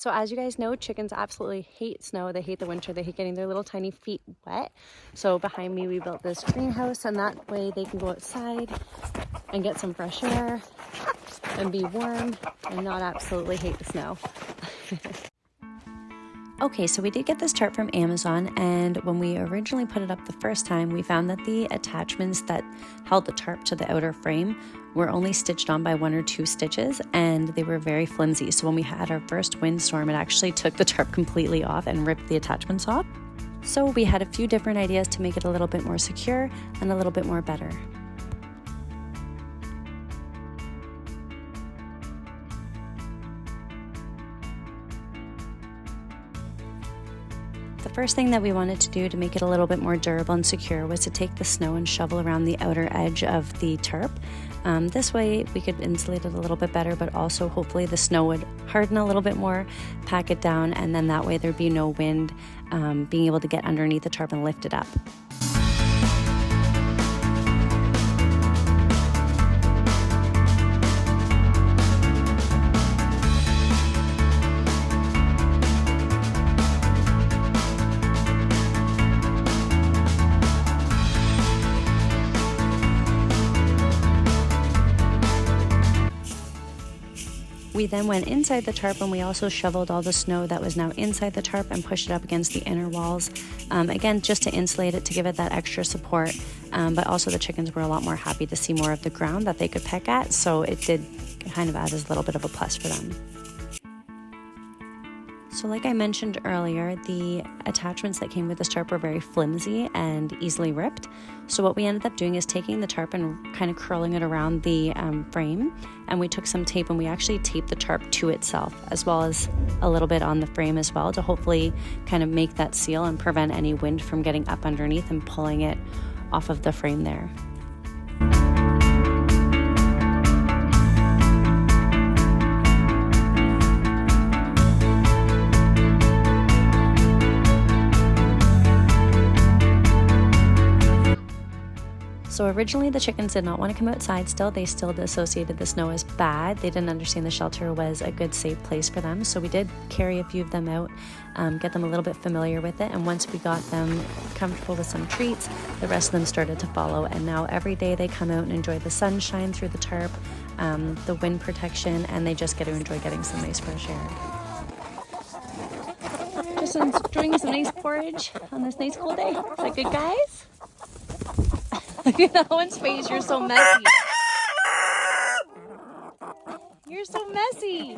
So as you guys know, chickens absolutely hate snow. They hate the winter. They hate getting their little tiny feet wet. So behind me, we built this greenhouse, and that way they can go outside and get some fresh air and be warm and not absolutely hate the snow. Okay, so we did get this tarp from Amazon, and when we originally put it up the first time, we found that the attachments that held the tarp to the outer frame were only stitched on by 1 or 2 stitches, and they were very flimsy. So when we had our first windstorm, it actually took the tarp completely off and ripped the attachments off. So we had a few different ideas to make it a little bit more secure and a little bit more better. The first thing that we wanted to do to make it a little bit more durable and secure was to take the snow and shovel around the outer edge of the tarp. This way we could insulate it a little bit better, but also hopefully the snow would harden a little bit more, pack it down, and then that way there'd be no wind being able to get underneath the tarp and lift it up. We then went inside the tarp, and we also shoveled all the snow that was now inside the tarp and pushed it up against the inner walls. Again, just to insulate it, to give it that extra support. But also the chickens were a lot more happy to see more of the ground that they could peck at. So it did kind of add as a little bit of a plus for them. So like I mentioned earlier, the attachments that came with this tarp were very flimsy and easily ripped. So what we ended up doing is taking the tarp and kind of curling it around the frame, and we took some tape and we actually taped the tarp to itself, as well as a little bit on the frame as well, to hopefully kind of make that seal and prevent any wind from getting up underneath and pulling it off of the frame there. So originally the chickens did not want to come outside still. They still associated the snow as bad. They didn't understand the shelter was a good, safe place for them. So we did carry a few of them out, get them a little bit familiar with it. And once we got them comfortable with some treats, the rest of them started to follow. And now every day they come out and enjoy the sunshine through the tarp, the wind protection, and they just get to enjoy getting some nice fresh air. Just enjoying some nice porridge on this nice cool day. Is that good, guys? Look at that one's face. You're so messy. You're so messy.